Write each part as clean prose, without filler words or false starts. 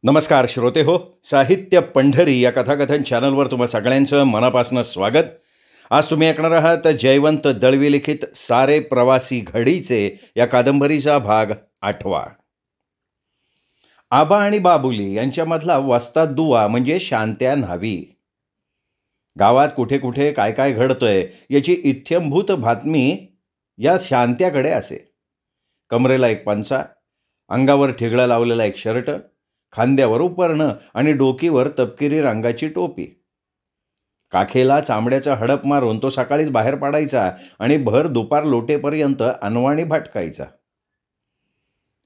नमस्कार श्रोते हो. साहित्य पंढरी या कथाकथन चॅनलवर तुम्हा सगळ्यांचं मनापासून स्वागत. आज तुम्ही ऐकणार आहात जयवंत दळवी लिखित सारे प्रवासी घडीचे या कादंबरीचा भाग 8. आबा आणि बाबुली यांच्यामधला वस्ताद दुवा म्हणजे शांत्या न्हावी. गावात कुठे कुठे काय काय घडतंय याची इत्थंभूत बातमी या शांत्याकडे असे. कमरेला एक पंचा, अंगावर ठिगळा लावलेला एक शर्ट, खांद्यावर उपरणं आणि डोकीवर तपकिरी रंगाची टोपी. काखेला चामड्याचा हडप मारून तो सकाळीच बाहेर पडायचा आणि भर दुपार लोटेपर्यंत अनवाणी भटकायचा.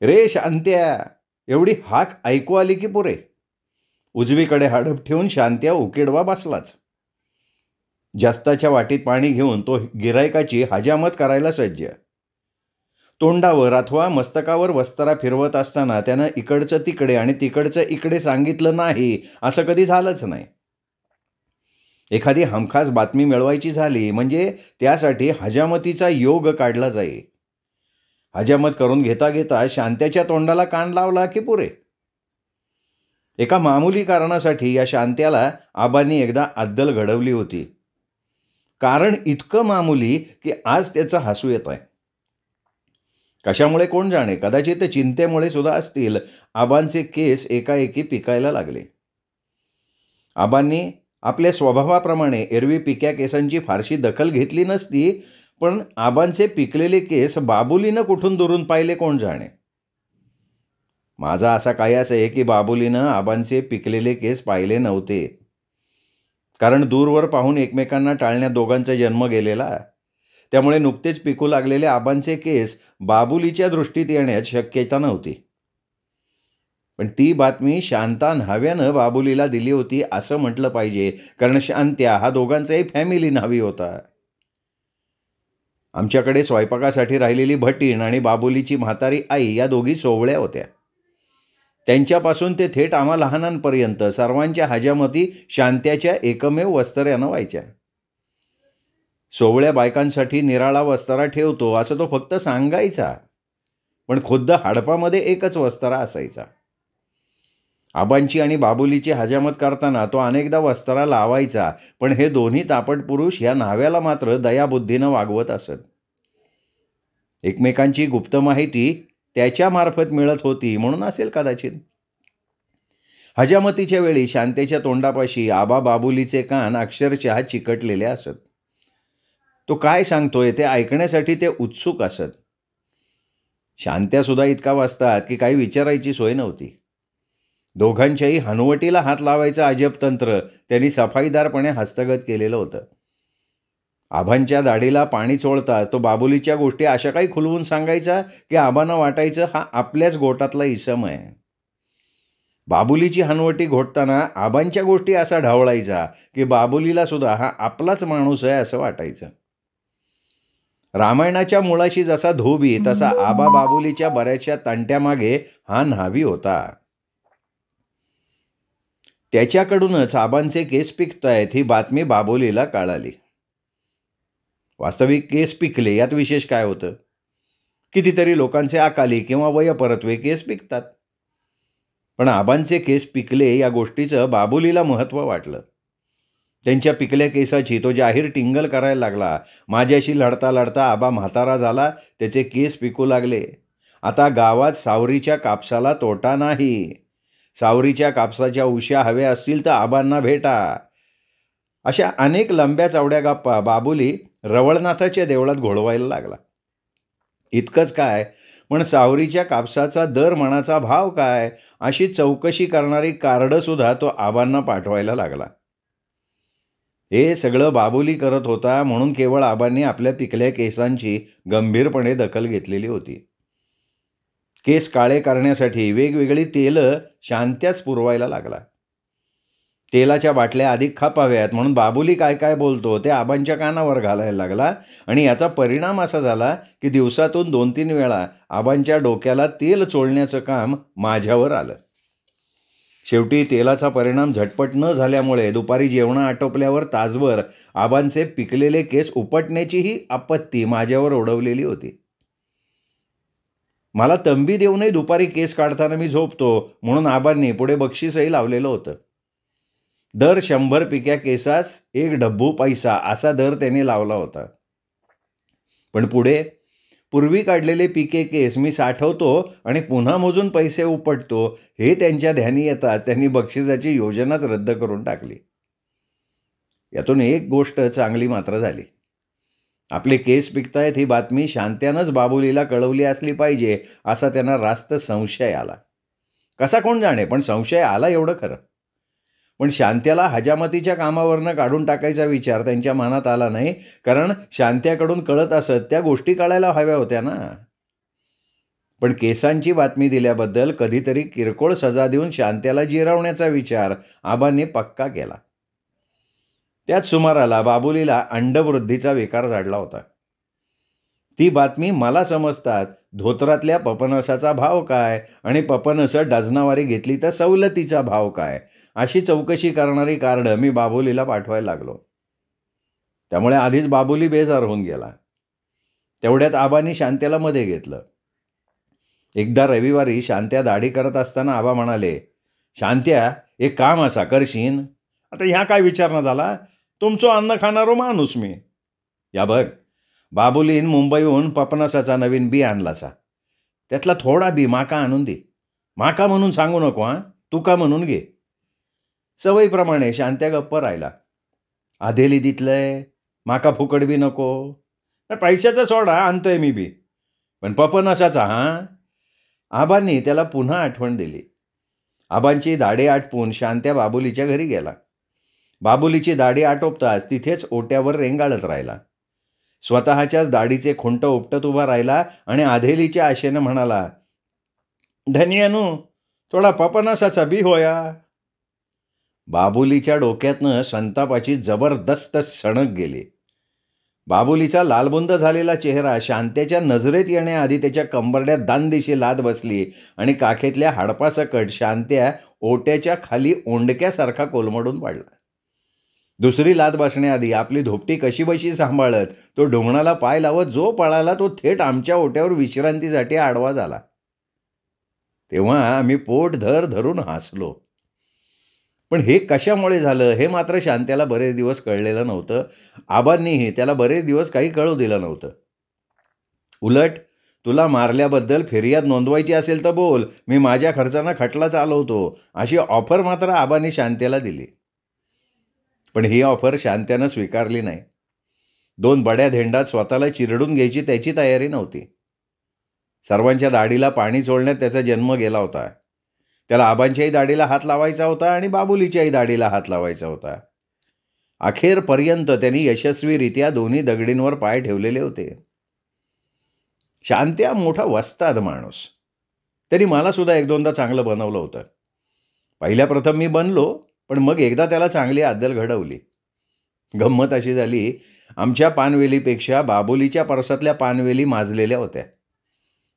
रे शांत्या, एवढी हाक ऐकू आली की पुरे. उजवीकडे हडप ठेवून शांत्या उकिडवा बसलाच. जास्ताच्या वाटीत पाणी घेऊन तो गिरायकाची हजामत करायला सज्ज. तोंडावर अथवा मस्तकावर वस्तारा फिरवत असताना त्यानं इकडचं तिकडे आणि तिकडचं इकडे सांगितलं नाही असं कधी झालंच नाही. एखादी हमखास बातमी मिळवायची झाली म्हणजे त्यासाठी हजामतीचा योग काढला जाई. हजामत करून घेता घेता शांत्याच्या तोंडाला कान लावला की पुरे. एका मामूली कारणासाठी या शांत्याला आबांनी एकदा अद्दल घडवली होती. कारण इतकं मामूली की आज त्याचं हसू येत आहे. कशामुळे कोण जाणे, कदाचित चिंतेमुळे सुद्धा असतील, आबांचे केस एकाएकी पिकायला लागले. आबांनी आपल्या स्वभावाप्रमाणे एरवी पिक्या केसांची फारशी दखल घेतली नसती, पण आबांचे पिकलेले केस बाबुलीनं कुठून दुरून पाहिले कोण जाणे. माझा असा कायास आहे की बाबुलीनं आबांचे पिकलेले केस पाहिले नव्हते. कारण दूरवर पाहून एकमेकांना टाळण्यात दोघांचा जन्म गेलेला. त्यामुळे नुकतेच पिकू लागलेले आबांचे केस बाबुलीच्या दृष्टीत येण्यात शक्यता नव्हती. पण ती बातमी शांता न्हाव्यानं बाबुलीला दिली होती असं म्हटलं पाहिजे, कारण शांत्या हा दोघांचाही फॅमिली न्हावी होता. आमच्याकडे स्वयंपाकासाठी राहिलेली भटीण आणि बाबुलीची म्हातारी आई या दोघी सोवळ्या होत्या. त्यांच्यापासून ते थेट आम्हा लहानांपर्यंत सर्वांच्या हजामती शांत्याच्या एकमेव वस्ताऱ्यानं व्हायच्या. सोवळ्या बायकांसाठी निराळा वस्तारा ठेवतो असं तो फक्त सांगायचा, पण खुद्द हडपामध्ये एकच वस्तारा असायचा. आबांची आणि बाबुलीची हजामत करताना तो अनेकदा वस्तारा लावायचा, पण हे दोन्ही तापट पुरुष या न्हाव्याला मात्र दयाबुद्धीनं वागवत असत. एकमेकांची गुप्त माहिती त्याच्यामार्फत मिळत होती म्हणून असेल कदाचित. हजामतीच्या वेळी शांतेच्या तोंडापाशी आबा बाबुलीचे कान अक्षरशः चिकटलेले असत. तो काय सांगतोय ते ऐकण्यासाठी ते उत्सुक असत. शांत्यासुद्धा इतका वाजतात की काही विचारायची सोय नव्हती. दोघांच्याही हनुवटीला हात लावायचं अजब तंत्र त्यांनी सफाईदारपणे हस्तगत केलेलं होतं. आबांच्या दाढीला पाणी चोळता तो बाबुलीच्या गोष्टी अशा काही खुलवून सांगायचा की आबांना वाटायचं हा आपल्याच गोटातला इसम आहे. बाबुलीची हनुवटी घोटताना आबांच्या गोष्टी असा ढवळायचा की बाबुलीला सुद्धा हा आपलाच माणूस आहे असं वाटायचं. रामायणाच्या मुळाशी जसा धोबी तसा आबा बाबुलीच्या बऱ्याचशा तंट्यामागे हा न्हावी होता. त्याच्याकडूनच आबांचे केस पिकतायत ही बातमी बाबुलीला कळाली. वास्तविक केस पिकले यात विशेष काय होतं? कितीतरी लोकांचे अकाली किंवा वयपरत्वे केस पिकतात. पण आबांचे केस पिकले या गोष्टीचं बाबुलीला महत्त्व वाटलं. त्यांच्या पिकल्या केसाची तो जाहीर टिंगल करायला लागला. माझ्याशी लढता लढता आबा म्हातारा झाला, त्याचे केस पिकू लागले. आता गावात सावरीच्या कापसाला तोटा नाही. सावरीच्या कापसाच्या उश्या हव्या असतील तर आबांना भेटा. अशा अनेक लंब्या चवड्या गप्पा बाबुली रवळनाथाच्या देवळात घोळवायला लागला. इतकंच काय, पण सावरीच्या कापसाचा दर मणाचा भाव काय अशी चौकशी करणारी कार्डंसुद्धा तो आबांना पाठवायला लागला. हे सगळं बाबुली करत होता म्हणून केवळ आबांनी आपल्या पिकल्या केसांची गंभीरपणे दखल घेतलेली होती. केस काळे करण्यासाठी वेगवेगळी तेलं शांत्याच पुरवायला लागला. तेलाच्या बाटल्या अधिक खपाव्यात म्हणून बाबुली काय काय बोलतो ते आबांच्या कानावर घालायला लागला आणि याचा परिणाम असा झाला की दिवसातून 2-3 वेळा आबांच्या डोक्याला तेल चोळण्याचं काम माझ्यावर आलं. शेवटी तेलाचा परिणाम झटपट न झाल्यामुळे दुपारी जेवण आटोपल्यावर तासभर आबांचे पिकलेले केस उपटण्याचीही आपत्ती माझ्यावर ओढवलेली होती. मला तंबी देऊनही दुपारी केस काढताना मी झोपतो म्हणून आबांनी पुढे बक्षीसही लावलेलं होतं. दर 100 पिक्या केसास 1 डब्बू पैसा असा दर त्यांनी लावला होता. पण पुढे पूर्वी काढलेले पिके केस मी साठवतो आणि पुन्हा मोजून पैसे उपटतो हे त्यांच्या ध्यानी येतात त्यांनी बक्षिसाची योजनाच रद्द करून टाकली. यातून एक गोष्ट चांगली मात्र झाली. आपले केस पिकतायत ही बातमी शांत्यानंच बाबुलीला कळवली असली पाहिजे असा त्यांना रास्त संशय आला. कसा कोण जाणे, पण संशय आला एवढं खरं. पण शांत्याला हजामतीच्या कामावरनं काढून टाकायचा विचार त्यांच्या मनात आला नाही, कारण शांत्याकडून कळत असत त्या गोष्टी कळायला हव्या होत्या ना. पण केसांची बातमी दिल्याबद्दल कधीतरी किरकोळ सजा देऊन शांत्याला जिरवण्याचा विचार आबांनी पक्का केला. त्याच सुमाराला बाबुलीला अंडवृद्धीचा विकार झाडला होता. ती बातमी मला समजतात धोत्रातल्या पपनसाचा भाव काय आणि पपनसं डझनावारी घेतली तर सवलतीचा भाव काय अशी चौकशी करणारी कार्ड मी बाबुलीला पाठवायला लागलो. त्यामुळे आधीच बाबुली बेजार होऊन गेला. तेवढ्यात आबांनी शांत्याला मध्ये घेतलं. एकदा रविवारी शांत्या दाढी करत असताना आबा म्हणाले, शांत्या एक काम असा करशीन. आता ह्या काय विचारणं झाला, तुमचं अन्न खाणारो माणूस मी. या बघ, बाबुलीन मुंबईहून पपनसाचा नवीन बी आणलासा, त्यातला थोडा बी माका आणून दे. माका म्हणून सांगू नको हां, तुका म्हणून घे. सवयीप्रमाणे शांत्या गप्प राहिला. आधेली दितलंय, माका फुकट बी नको. पैशाचा सोडा आणतोय मी बी, पण पपनसाचा हां. आबांनी त्याला पुन्हा आठवण दिली. आबांची दाढी आटपून शांत्या बाबुलीच्या घरी गेला. बाबुलीची दाढी आटोपताच तिथेच ओट्यावर रेंगाळत राहिला. स्वतःच्याच दाढीचे खुंट उपटत उभा राहिला आणि आधेलीच्या आशेनं म्हणाला, धनियानू थोडा पपनसाचा बी होया. बाबुलीच्या डोक्यातनं संतापाची जबरदस्त सणक गेली. बाबुलीचा लालबुंद झालेला चेहरा शांत्याच्या नजरेत येण्याआधी त्याच्या कंबरड्यात दानदिशी लाद बसली आणि काखेतल्या हाडपासकट शांत्या ओट्याच्या खाली ओंडक्यासारखा कोलमडून पडला. दुसरी लाद बसण्याआधी आपली धोपटी कशीबशी सांभाळत तो ढोंगणाला पाय लावत जो पळाला तो थेट आमच्या ओट्यावर विश्रांतीसाठी आडवा झाला. तेव्हा आम्ही पोट धरून हसलो. पण हे कशामुळे झालं हे मात्र शांत्याला बरेच दिवस कळलेलं नव्हतं. आबांनीही त्याला बरेच दिवस काही कळू दिलं नव्हतं. उलट तुला मारल्याबद्दल फिर्याद नोंदवायची असेल तर बोल, मी माझ्या खर्चानं खटला चालवतो अशी ऑफर मात्र आबांनी शांत्याला दिली. पण ही ऑफर शांत्यानं स्वीकारली नाही. 2 बड्या धेंडात स्वतःला चिरडून घ्यायची त्याची तयारी नव्हती. सर्वांच्या दाढीला पाणी चोळण्यात त्याचा जन्म गेला होता. त्याला आबांच्याही दाढीला हात लावायचा होता आणि बाबुलीच्याही दाढीला हात लावायचा होता. अखेरपर्यंत त्यांनी यशस्वीरित्या दोन्ही दगडींवर पाय ठेवलेले होते. शांत्या मोठा वस्ताद माणूस. त्यांनी मला सुद्धा 1-2दा चांगलं बनवलं होतं. पहिल्या प्रथम मी बनलो, पण मग एकदा त्याला चांगली अद्दल घडवली. गंमत अशी झाली, आमच्या पानवेलीपेक्षा बाबुलीच्या परसातल्या पानवेली माजलेल्या होत्या.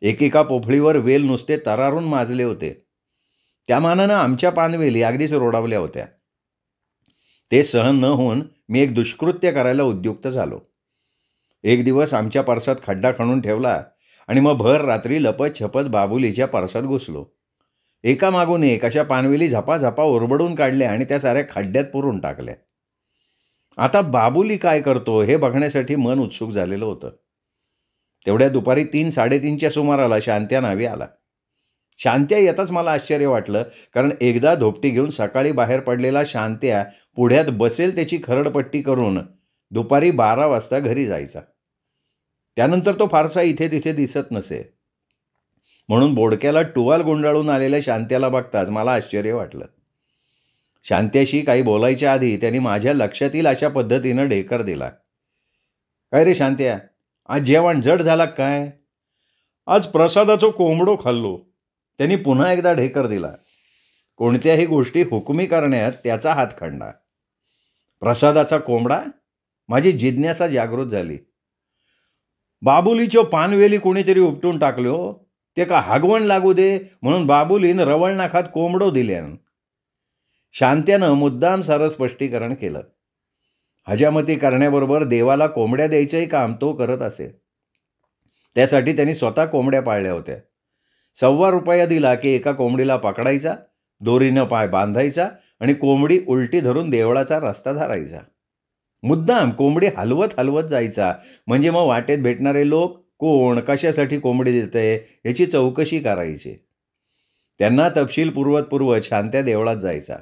एकेका पोफळीवर वेल नुसते तरारून माजले होते. त्या मानानं आमच्या पानवेली अगदीच रोडावल्या होत्या. ते सहन न होऊन मी एक दुष्कृत्य करायला उद्युक्त झालो. एक दिवस आमच्या परसात खड्डा खणून ठेवला आणि मग भर रात्री लपत छपत बाबुलीच्या परसात घुसलो. एकामागून एक अशा पानवेली झपाझपा ओरबडून काढल्या आणि त्या साऱ्या खड्ड्यात पुरून टाकल्या. आता बाबुली काय करतो हे बघण्यासाठी मन उत्सुक झालेलं होतं. तेवढ्या दुपारी 3-3:30च्या सुमाराला शांत्या नावी आला. शांत्या येताच मला आश्चर्य वाटलं, कारण एकदा धोपटी घेऊन सकाळी बाहेर पडलेला शांत्या पुढ्यात बसेल त्याची खरडपट्टी करून दुपारी 12 वाजता घरी जायचा. त्यानंतर तो फारसा इथे तिथे दिसत नसे. म्हणून बोडक्याला टुवाल गुंडाळून आलेल्या शांत्याला बघताच मला आश्चर्य वाटलं. शांत्याशी काही बोलायच्या आधी त्यांनी माझ्या लक्षात येईल अशा पद्धतीनं ढेकर दिला. काय रे शांत्या, आज जेवण जड झाला काय? आज प्रसादाचं कोंबडो खाल्लो. त्यांनी पुन्हा एकदा ढेकर दिला. कोणत्याही गोष्टी हुकुमी करण्यात त्याचा हात खंडा. प्रसादाचा कोंबडा? माझी जिज्ञासा जागृत झाली. बाबुलीच्या पानवेली कोणीतरी उपटून टाकलो, ते का हागवण लागू दे म्हणून बाबुलीन रवळ नाखात कोंबडो दिल्यान. शांत्यानं मुद्दाम सारं स्पष्टीकरण केलं. हजामती करण्याबरोबर देवाला कोंबड्या द्यायचंही काम तो करत असे. त्यासाठी त्यांनी स्वतः कोंबड्या पाळल्या होत्या. ₹1.25 दिला की एका कोंबडीला पकडायचा, दोरीनं पाय बांधायचा आणि कोंबडी उलटी धरून देवळाचा रस्ता धरायचा. मुद्दाम कोंबडी हलवत हलवत जायचा. म्हणजे मग वाटेत भेटणारे लोक कोण, कशासाठी कोंबडी देतंय याची चौकशी करायची. त्यांना तपशील पुरवत शांत्या देवळात जायचा.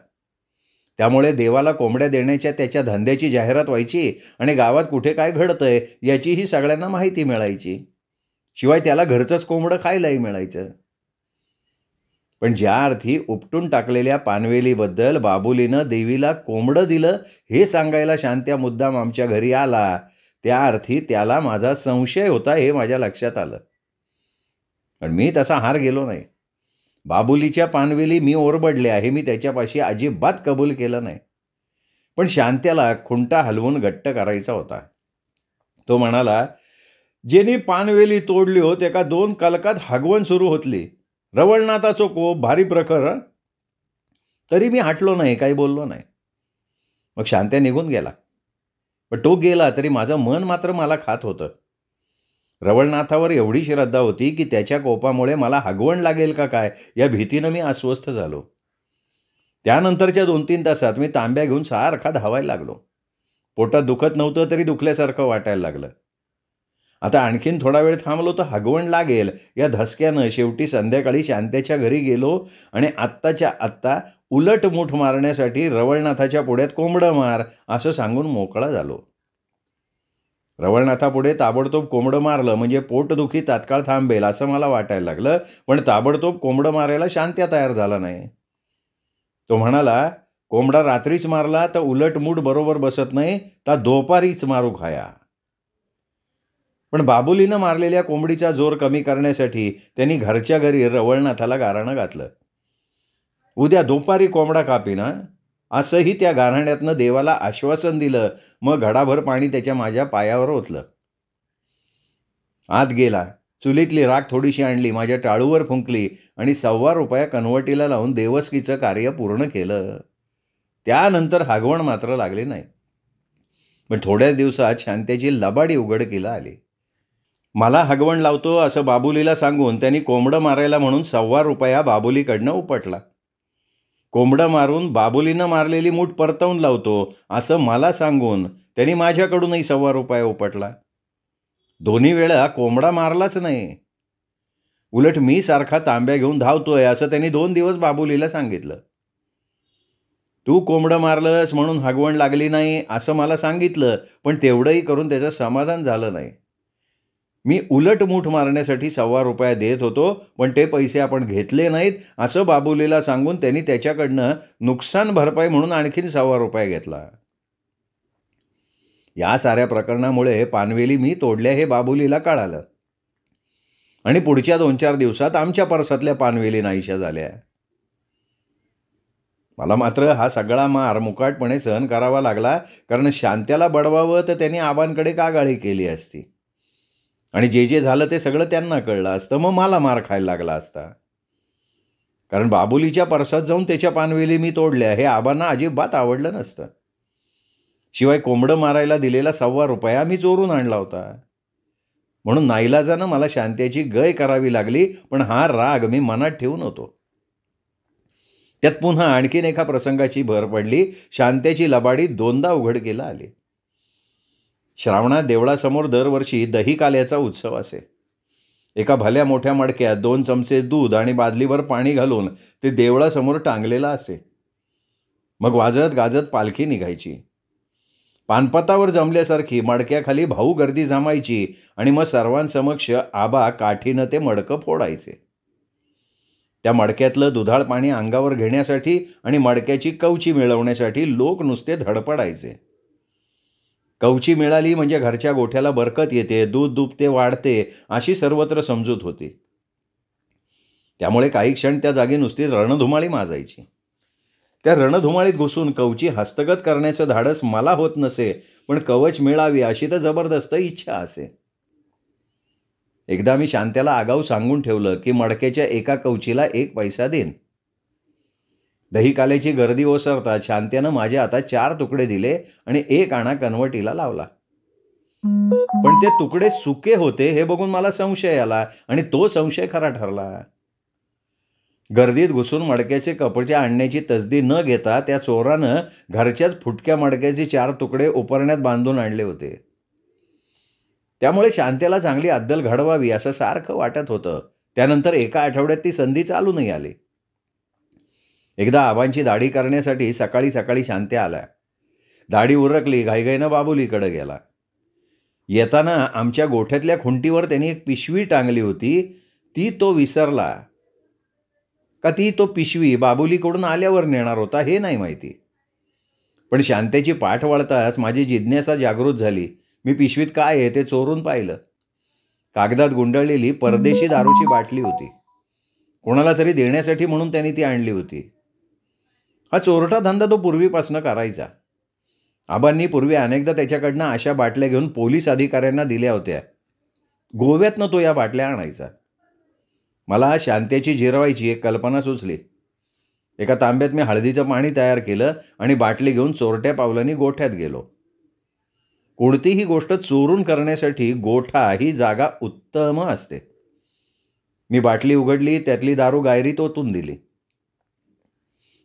त्यामुळे देवाला कोंबड्या देण्याच्या त्याच्या धंद्याची जाहिरात व्हायची आणि गावात कुठे काय घडतंय याचीही सगळ्यांना माहिती मिळायची. शिवाय त्याला घरचंच कोंबडं खायलाही मिळायचं. पण ज्या अर्थी उपटून टाकलेल्या पानवेलीबद्दल बाबुलीनं देवीला कोंबडं दिलं हे सांगायला शांत्या मुद्दाम आमच्या घरी आला, त्या अर्थी त्याला माझा संशय होता हे माझ्या लक्षात आलं. पण मी तसा हार गेलो नाही. बाबुलीच्या पानवेली मी ओरबडल्या हे मी त्याच्यापाशी अजिबात कबूल केलं नाही. पण शांत्याला खुंटा हलवून घट्ट करायचा होता. तो म्हणाला, जेनी पानवेली तोडली हो तेका 2 कलकात हगवण सुरू होतली. रवळनाथाचो कोप भारी प्रखर. तरी मी हटलो नाही, काही बोललो नाही. मग शांत्या निघून गेला. पण तो गेला तरी माझं मन मात्र मला खात होतं. रवळनाथावर एवढी श्रद्धा होती की त्याच्या कोपामुळे मला हगवण लागेल का काय या भीतीनं मी अस्वस्थ झालो. त्यानंतरच्या 2-3 तासात मी तांब्या घेऊन सारखा धावायला लागलो. पोटात दुखत नव्हतं तरी दुखल्यासारखं वाटायला लागलं. आता आणखीन थोडा वेळ थांबलो तर हगवण लागेल या धसक्यानं शेवटी संध्याकाळी शांत्याच्या घरी गेलो आणि आत्ताच्या आत्ता उलटमुठ मारण्यासाठी रवळनाथाच्या पुढ्यात कोंबडं मार असं सांगून मोकळा झालो. रवळनाथापुढे ताबडतोब कोंबडं मारलं म्हणजे पोटदुखी तात्काळ थांबेल असं मला वाटायला लागलं. पण ताबडतोब कोंबडं मारायला शांत्या तयार झाला नाही. तो म्हणाला, कोंबडा रात्रीच मारला तर उलटमूठ बरोबर बसत नाही, तर दोपारीच मारू खाया. पण बाबुलीनं मारलेल्या कोंबडीचा जोर कमी करण्यासाठी त्यांनी घरच्या घरी रवळनाथाला गाऱ्हाणं घातलं. उद्या दुपारी कोंबडा कापीना असंही त्या गाऱ्हाण्यातनं देवाला आश्वासन दिलं. मग घडाभर पाणी त्याच्या माझ्या पायावर ओतलं. आत गेला, चुलीतली राख थोडीशी आणली, माझ्या टाळूवर फुंकली आणि ₹1.25 कनवटीला लावून देवस्कीचं कार्य पूर्ण केलं. त्यानंतर हगवण मात्र लागली नाही. पण थोड्याच दिवसात शांत्याची लबाडी उघडकीला आली. मला हगवण लावतो असं बाबुलीला सांगून त्यांनी कोंबडं मारायला म्हणून ₹1.25 बाबुलीकडनं उपटला. कोंबडं मारून बाबुलीनं मारलेली मूठ परतवून लावतो असं मला सांगून त्यांनी माझ्याकडूनही ₹1.25 उपटला. दोन्ही वेळा कोंबडा मारलाच नाही. उलट मी सारखा तांब्या घेऊन धावतोय असं त्यांनी 2 दिवस बाबुलीला सांगितलं. तू कोंबडं मारलंस म्हणून हगवण लागली नाही असं मला सांगितलं, पण तेवढंही करून त्याचं समाधान झालं नाही. मी उलट मूठ मारण्यासाठी ₹1.25 देत होतो, पण ते पैसे आपण घेतले नाहीत असं बाबुलीला सांगून त्यांनी त्याच्याकडनं नुकसान भरपाई म्हणून आणखीन ₹1.25 घेतला. या साऱ्या प्रकरणामुळे पानवेली मी तोडल्या हे बाबुलीला कळालं आणि पुढच्या 2-4 दिवसात आमच्या परसातल्या पानवेली नाहीशा झाल्या. मला मात्र हा सगळा मार मुकाटपणे सहन करावा लागला, कारण शांत्याला बडवावं तर त्यांनी आबांकडे का गाळी केली असती आणि जे झालं ते सगळं त्यांना कळलं असतं. मग मला मार खायला लागला असता. कारण बाबुलीच्या परसात जाऊन त्याच्या पानवेली मी तोडल्या हे आबांना अजिबात आवडलं नसतं. शिवाय कोंबडं मारायला दिलेला ₹1.25 मी चोरून आणला होता. म्हणून नाईलाजानं मला शांत्याची गय करावी लागली. पण हा राग मी मनात ठेवून होतो. त्यात पुन्हा आणखीन एका प्रसंगाची भर पडली. शांत्याची लबाडी 2दा उघडकीला आली. श्रावणात देवळासमोर दरवर्षी दही काल्याचा उत्सव असे. एका भल्या मोठ्या मडक्यात 2 चमचे दूध आणि बादलीवर पाणी घालून ते देवळासमोर टांगलेलं असे. मग वाजत गाजत पालखी निघायची. पानपतावर जमल्यासारखी मडक्याखाली भाऊ गर्दी जमायची आणि मग सर्वांसमक्ष आबा काठीनं ते मडकं फोडायचे. त्या मडक्यातलं दुधाळ पाणी अंगावर घेण्यासाठी आणि मडक्याची कवची मिळवण्यासाठी लोक नुसते धडपडायचे. कवची मिळाली म्हणजे घरच्या गोठ्याला बरकत येते, दूध दुभते वाढते अशी सर्वत्र समजूत होती. त्यामुळे काही क्षण त्या जागी नुसती रणधुमाळी माजायची. त्या रणधुमाळीत घुसून कवची हस्तगत करण्याचं धाडस मला होत नसे, पण कवच मिळावी अशी तर जबरदस्त इच्छा असे. एकदा मी शांत्याला आगाऊ सांगून ठेवलं की मडक्याच्या एका कवचीला 1 पैसा देईन. दही काल्याची गर्दी ओसरतात शांत्यानं माझ्या हातात 4 तुकडे दिले आणि 1 आणा कनवटीला लावला. पण ते तुकडे सुके होते हे बघून मला संशय आला आणि तो संशय खरा ठरला. गर्दीत घुसून मडक्याचे कपडे आणण्याची तसदी न घेता त्या चोरानं घरच्याच फुटक्या मडक्याचे 4 तुकडे उपरण्यात बांधून आणले होते. त्यामुळे शांत्याला चांगली अद्दल घडवावी असं सारखं वाटत होतं. त्यानंतर एका आठवड्यात ती संधी चालूनही आली. एकदा आबांची दाढी करण्यासाठी सकाळी सकाळी शांत्या आला. दाढी उरकली, घाईघाईनं बाबुलीकडे गेला. येताना आमच्या गोठ्यातल्या खुंटीवर त्यांनी एक पिशवी टांगली होती, ती तो विसरला का ती तो पिशवी बाबुलीकडून आल्यावर नेणार होता हे नाही माहिती. पण शांत्याची पाठ वळताच माझी जिज्ञासा जागृत झाली. मी पिशवीत काय आहे ते चोरून पाहिलं. कागदात गुंडाळलेली परदेशी दारूची बाटली होती. कोणाला तरी देण्यासाठी म्हणून त्यांनी ती आणली होती. हा चोरटा धंदा तो पूर्वीपासून करायचा. आबांनी पूर्वी अनेकदा त्याच्याकडनं अशा बाटल्या घेऊन पोलीस अधिकाऱ्यांना दिल्या होत्या. गोव्यातनं तो या बाटल्या आणायचा. मला शांत्याची जिरवायची एक कल्पना सुचली. एका तांब्यात मी हळदीचं पाणी तयार केलं आणि बाटली घेऊन चोरट्या पावलांनी गोठ्यात गेलो. कोणतीही गोष्ट चोरून करण्यासाठी गोठा ही जागा उत्तम असते. मी बाटली उघडली, त्यातली दारू गायरीत ओतून दिली.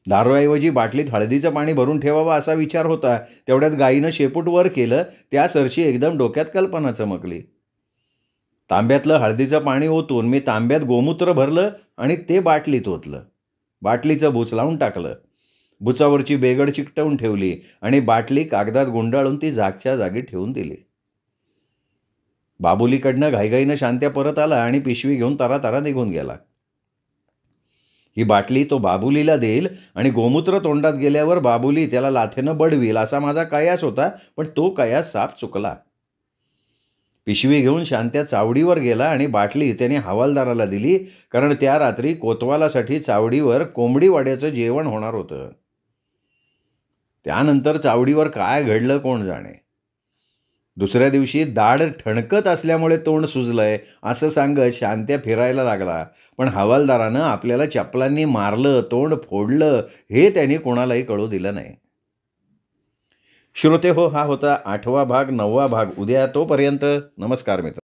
दारूऐवजी बाटलीत हळदीचं पाणी भरून ठेवावं असा विचार होता. तेवढ्यात गाईनं शेपूट वर केलं. त्या सरशी एकदम डोक्यात कल्पना चमकली. तांब्यातलं हळदीचं पाणी ओतून मी तांब्यात गोमूत्र भरलं आणि ते बाटलीत ओतलं. बाटलीचं बुच लावून टाकलं. बुचावरची बेगड चिकटवून ठेवली आणि बाटली कागदात गुंडाळून ती जागच्या जागी ठेवून दिली. बाबुलीकडनं घाईघाईनं शांत्या परत आला आणि पिशवी घेऊन तरातरा निघून गेला. ही बाटली तो बाबुलीला देईल आणि गोमूत्र तोंडात गेल्यावर बाबुली त्याला लाथेनं बडवील असा माझा कयास होता. पण तो कयास साफ चुकला. पिशवी घेऊन शांत्या चावडीवर गेला आणि बाटली त्याने हवालदाराला दिली, कारण त्या रात्री कोतवालासाठी चावडीवर कोंबडी वाड्याचं जेवण होणार होतं. त्यानंतर चावडीवर काय घडलं कोण जाणे. दुसऱ्या दिवशी दाढ ठणकत असल्यामुळे तोंड सुजलंय असं सांगत शांत्या फिरायला लागला. पण हवालदारानं आपल्याला चपलांनी मारलं, तोंड फोडलं हे त्यांनी कोणालाही कळू दिलं नाही. श्रोते हो, हा होता 8वा भाग. 9वा भाग उद्या. तोपर्यंत नमस्कार मित्र.